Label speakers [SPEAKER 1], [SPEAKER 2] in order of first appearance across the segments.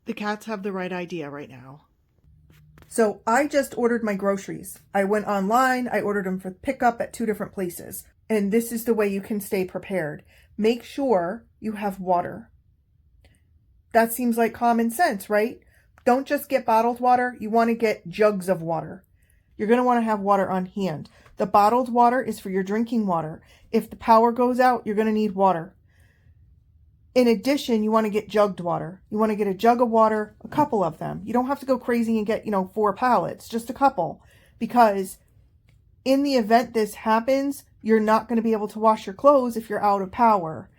[SPEAKER 1] The cats have the right idea right now.
[SPEAKER 2] So I just ordered my groceries. I went online, I ordered them for pickup at 2 different places. And this is the way you can stay prepared. Make sure you have water. That seems like common sense, right? Don't just get bottled water. You want to get jugs of water. You're going to want to have water on hand. The bottled water is for your drinking water. If the power goes out, you're going to need water. In addition, you want to get jugged water. You want to get a jug of water, a couple of them. You don't have to go crazy and get, 4 pallets, just a couple. Because in the event this happens, you're not going to be able to wash your clothes if you're out of power.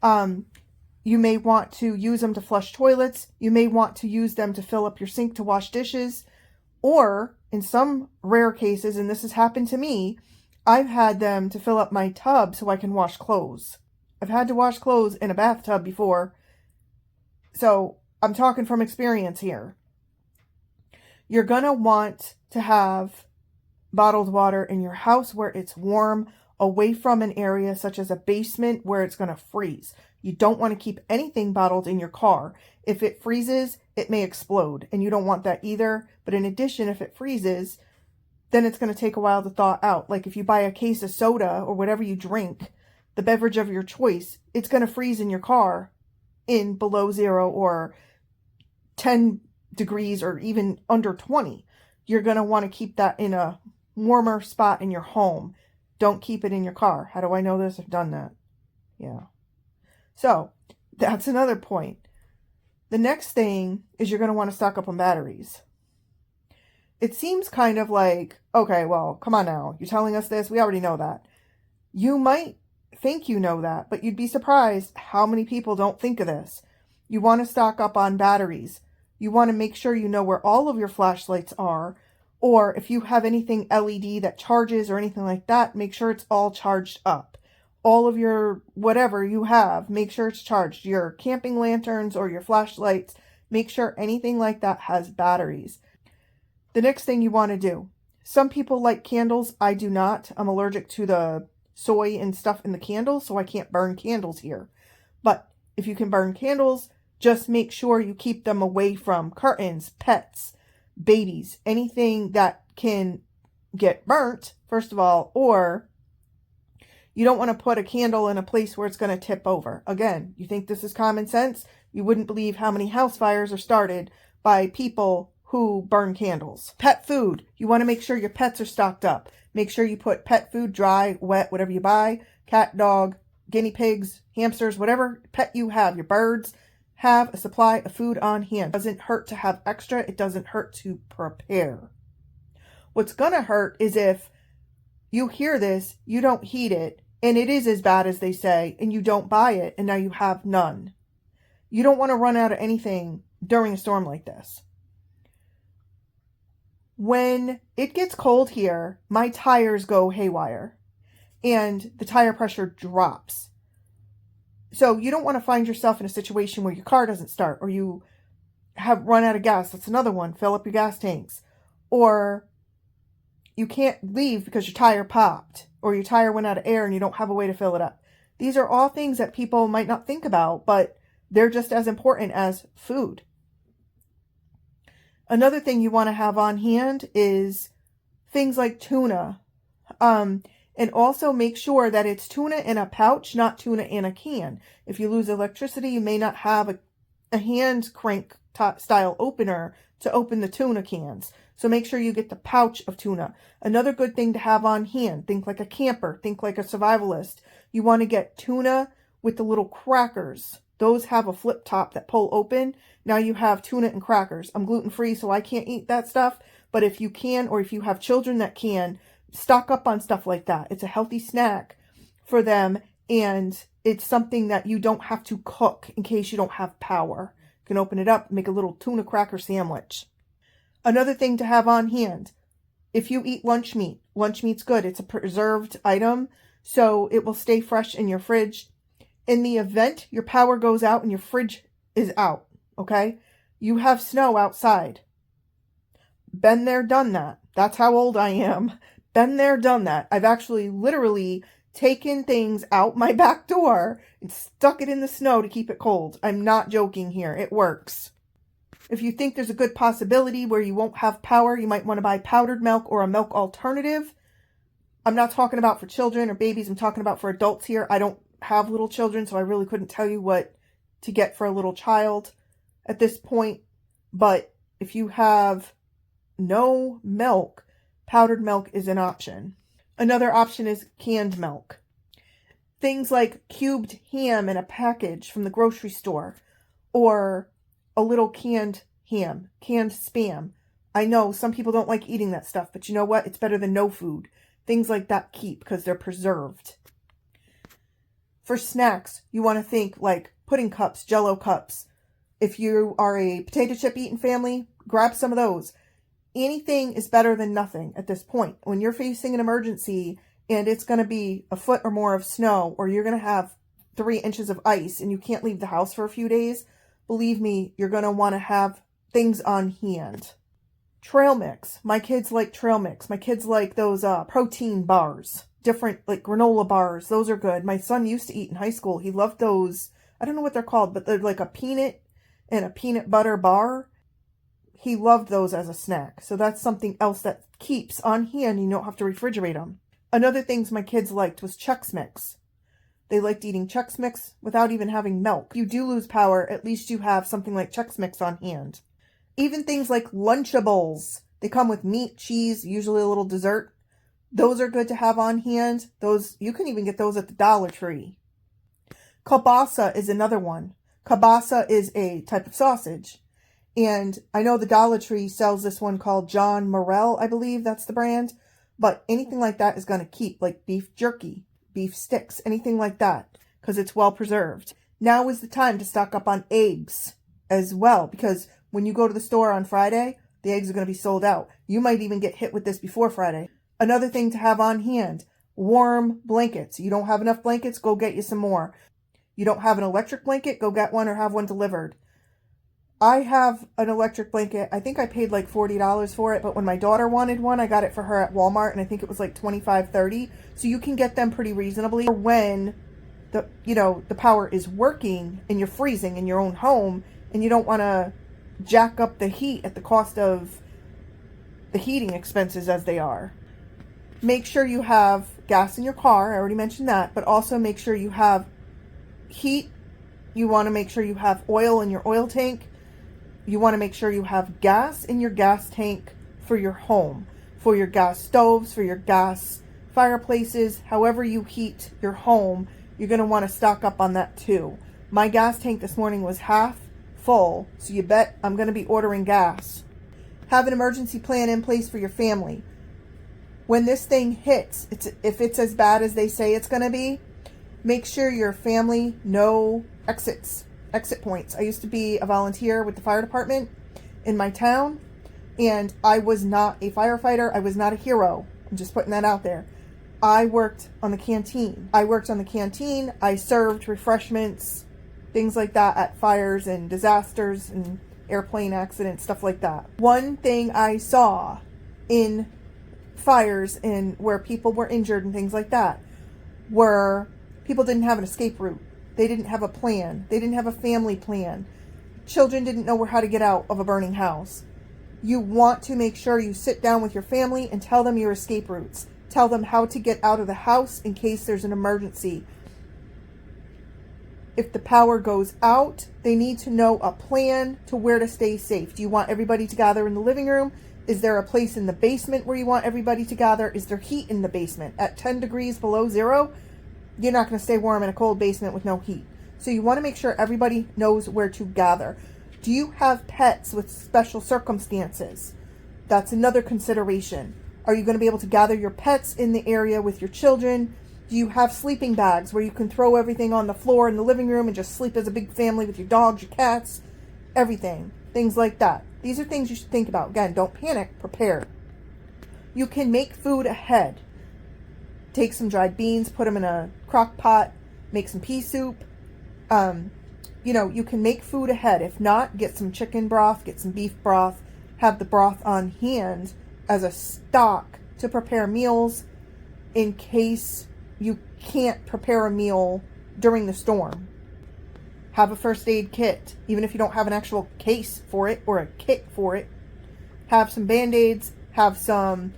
[SPEAKER 2] You may want to use them to flush toilets. You may want to use them to fill up your sink to wash dishes. Or, in some rare cases, and this has happened to me, I've had them to fill up my tub so I can wash clothes. I've had to wash clothes in a bathtub before, so I'm talking from experience here. You're going to want to have bottled water in your house where it's warm, away from an area such as a basement where it's going to freeze. You don't want to keep anything bottled in your car. If it freezes, it may explode, and you don't want that either. But in addition, if it freezes, then it's going to take a while to thaw out. Like if you buy a case of soda or whatever you drink, the beverage of your choice, it's going to freeze in your car in below 0 or 10 degrees or even under 20. You're going to want to keep that in a warmer spot in your home. Don't keep it in your car. How do I know this? I've done that. Yeah. So that's another point. The next thing is you're going to want to stock up on batteries. It seems kind of like, okay, well, come on now. You're telling us this. We already know that. You might think you know that, but you'd be surprised how many people don't think of this. You want to stock up on batteries. You want to make sure you know where all of your flashlights are, or if you have anything LED that charges or anything like that, make sure it's all charged up. All of your whatever you have, make sure it's charged. Your camping lanterns or your flashlights, make sure anything like that has batteries. The next thing you want to do. Some people like candles. I do not. I'm allergic to the soy and stuff in the candles, so I can't burn candles here. But if you can burn candles, just make sure you keep them away from curtains, pets, babies, anything that can get burnt, first of all, or you don't want to put a candle in a place where it's going to tip over. Again, you think this is common sense? You wouldn't believe how many house fires are started by people who burn candles. Pet food. You want to make sure your pets are stocked up. Make sure you put pet food, dry, wet, whatever you buy, cat, dog, guinea pigs, hamsters, whatever pet you have, your birds, have a supply of food on hand. It doesn't hurt to have extra. It doesn't hurt to prepare. What's going to hurt is if you hear this, you don't heed it, and it is as bad as they say, and you don't buy it, and now you have none. You don't want to run out of anything during a storm like this. When it gets cold here, my tires go haywire and the tire pressure drops. So you don't want to find yourself in a situation where your car doesn't start or you have run out of gas. That's another one. Fill up your gas tanks. Or you can't leave because your tire popped or your tire went out of air and you don't have a way to fill it up. These are all things that people might not think about, but they're just as important as food. Another thing you want to have on hand is things like tuna. And also make sure that it's tuna in a pouch, not tuna in a can. If you lose electricity, you may not have a hand crank style opener to open the tuna cans. So make sure you get the pouch of tuna. Another good thing to have on hand, think like a camper, think like a survivalist. You want to get tuna with the little crackers. Those have a flip top that pull open. Now you have tuna and crackers. I'm gluten-free, so I can't eat that stuff. But if you can, or if you have children that can, stock up on stuff like that. It's a healthy snack for them, and it's something that you don't have to cook in case you don't have power. You can open it up, make a little tuna cracker sandwich. Another thing to have on hand, if you eat lunch meat's good. It's a preserved item, so it will stay fresh in your fridge. In the event your power goes out and your fridge is out, okay? You have snow outside. Been there, done that. That's how old I am. Been there, done that. I've actually literally taken things out my back door and stuck it in the snow to keep it cold. I'm not joking here. It works. If you think there's a good possibility where you won't have power, you might want to buy powdered milk or a milk alternative. I'm not talking about for children or babies. I'm talking about for adults here. I don't have little children, so I really couldn't tell you what to get for a little child at this point. But if you have no milk, powdered milk is an option. Another option is canned milk. Things like cubed ham in a package from the grocery store, or a little canned ham, canned Spam. I know some people don't like eating that stuff, but you know what? It's better than no food. Things like that keep because they're preserved. For snacks, you want to think like pudding cups, Jell-O cups. If you are a potato chip eating family, grab some of those. Anything is better than nothing at this point. When you're facing an emergency and it's going to be a foot or more of snow, or you're going to have 3 inches of ice and you can't leave the house for a few days, believe me, you're going to want to have things on hand. Trail mix. My kids like trail mix. My kids like those protein bars. Different, like granola bars. Those are good. My son used to eat in high school. He loved those. I don't know what they're called, but they're like a peanut and a peanut butter bar. He loved those as a snack. So that's something else that keeps on hand. You don't have to refrigerate them. Another things my kids liked was Chex Mix. They liked eating Chex Mix without even having milk. If you do lose power, at least you have something like Chex Mix on hand. Even things like Lunchables. They come with meat, cheese, usually a little dessert. Those are good to have on hand. Those, you can even get those at the Dollar Tree. Kielbasa is another one. Kielbasa is a type of sausage. And I know the Dollar Tree sells this one called John Morrell, I believe that's the brand. But anything like that is going to keep, like beef jerky, beef sticks, anything like that, because it's well preserved. Now is the time to stock up on eggs as well, because when you go to the store on Friday, the eggs are going to be sold out. You might even get hit with this before Friday. Another thing to have on hand, warm blankets. You don't have enough blankets, go get you some more. You don't have an electric blanket, go get one or have one delivered. I have an electric blanket. I think I paid like $40 for it, but when my daughter wanted one, I got it for her at Walmart, and I think it was like $25, $30. So you can get them pretty reasonably when the power is working and you're freezing in your own home, and you don't want to jack up the heat at the cost of the heating expenses as they are. Make sure you have gas in your car. I already mentioned that, but also make sure you have heat. You want to make sure you have oil in your oil tank. You want to make sure you have gas in your gas tank for your home, for your gas stoves, for your gas fireplaces, however you heat your home. You're going to want to stock up on that too. My gas tank this morning was half full, so you bet I'm going to be ordering gas. Have an emergency plan in place for your family. When this thing hits, if it's as bad as they say it's going to be, make sure your family know exit points. I used to be a volunteer with the fire department in my town, and I was not a firefighter. I was not a hero. I'm just putting that out there. I worked on the canteen. I served refreshments, things like that at fires and disasters and airplane accidents, stuff like that. One thing I saw in fires and where people were injured and things like that were people didn't have an escape route. They didn't have a plan. They didn't have a family plan. Children didn't know how to get out of a burning house. You want to make sure you sit down with your family and tell them your escape routes. Tell them how to get out of the house in case there's an emergency. If the power goes out, they need to know a plan to where to stay safe. Do you want everybody to gather in the living room? Is there a place in the basement where you want everybody to gather? Is there heat in the basement? At 10 degrees below zero, you're not going to stay warm in a cold basement with no heat. So you want to make sure everybody knows where to gather. Do you have pets with special circumstances? That's another consideration. Are you going to be able to gather your pets in the area with your children? Do you have sleeping bags where you can throw everything on the floor in the living room and just sleep as a big family with your dogs, your cats, everything, things like that? These are things you should think about. Again, don't panic, prepare. You can make food ahead. Take some dried beans, put them in a crock pot, make some pea soup. You can make food ahead. If not, get some chicken broth, get some beef broth, have the broth on hand as a stock to prepare meals in case you can't prepare a meal during the storm. Have a first aid kit, even if you don't have an actual case for it or a kit for it. Have some Band-Aids, have some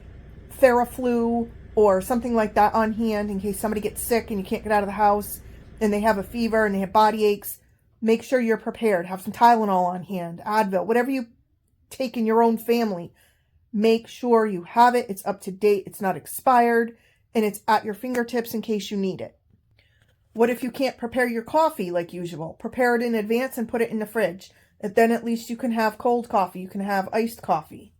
[SPEAKER 2] Theraflu or something like that on hand in case somebody gets sick and you can't get out of the house and they have a fever and they have body aches. Make sure you're prepared. Have some Tylenol on hand, Advil, whatever you take in your own family. Make sure you have it. It's up to date. It's not expired. And it's at your fingertips in case you need it. What if you can't prepare your coffee like usual? Prepare it in advance and put it in the fridge. And then at least you can have cold coffee. You can have iced coffee.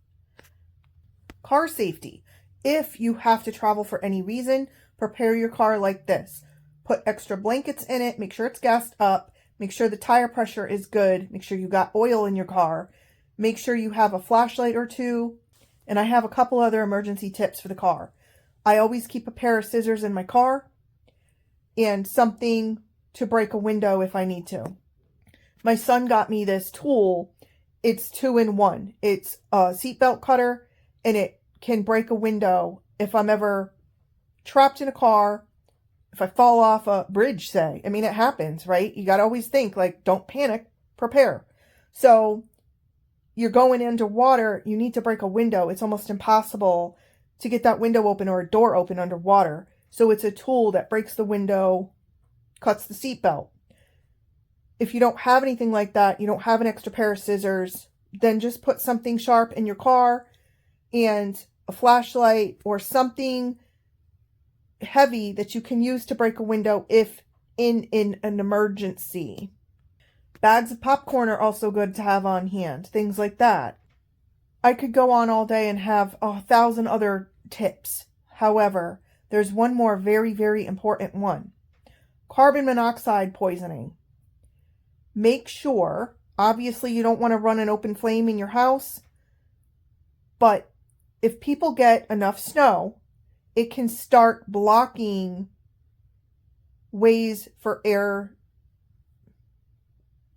[SPEAKER 2] Car safety. If you have to travel for any reason, prepare your car like this. Put extra blankets in it. Make sure it's gassed up. Make sure the tire pressure is good. Make sure you got oil in your car. Make sure you have a flashlight or two. And I have a couple other emergency tips for the car. I always keep a pair of scissors in my car and something to break a window if I need to. My son got me this tool. It's 2-in-1. It's a seatbelt cutter and it can break a window if I'm ever trapped in a car, if I fall off a bridge, say. I mean, it happens, right? You got to always think, like, don't panic, prepare. So you're going underwater, you need to break a window. It's almost impossible to get that window open or a door open underwater. So it's a tool that breaks the window, cuts the seatbelt. If you don't have anything like that, you don't have an extra pair of scissors, then just put something sharp in your car and a flashlight or something heavy that you can use to break a window if in an emergency. Bags of popcorn are also good to have on hand, things like that. I could go on all day and have 1,000 other tips. However, there's one more very, very important one. Carbon monoxide poisoning. Make sure, obviously you don't want to run an open flame in your house, but if people get enough snow, it can start blocking ways for air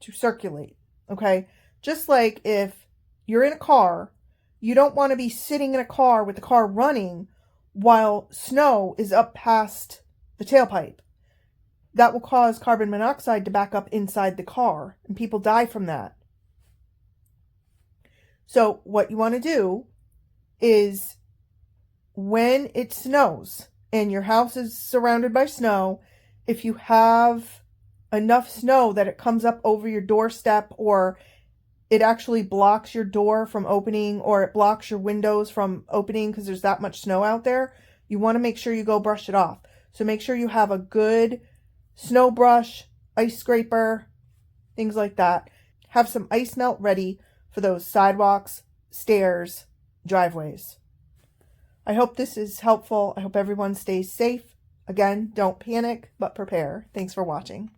[SPEAKER 2] to circulate, okay? Just like if you're in a car, you don't want to be sitting in a car with the car running while snow is up past the tailpipe. That will cause carbon monoxide to back up inside the car, and people die from that. So what you want to do is when it snows and your house is surrounded by snow, if you have enough snow that it comes up over your doorstep or it actually blocks your door from opening or it blocks your windows from opening because there's that much snow out there, you want to make sure you go brush it off. So make sure you have a good snow brush, ice scraper, things like that. Have some ice melt ready for those sidewalks, stairs, driveways. I hope this is helpful. I hope everyone stays safe. Again, don't panic, but prepare. Thanks for watching.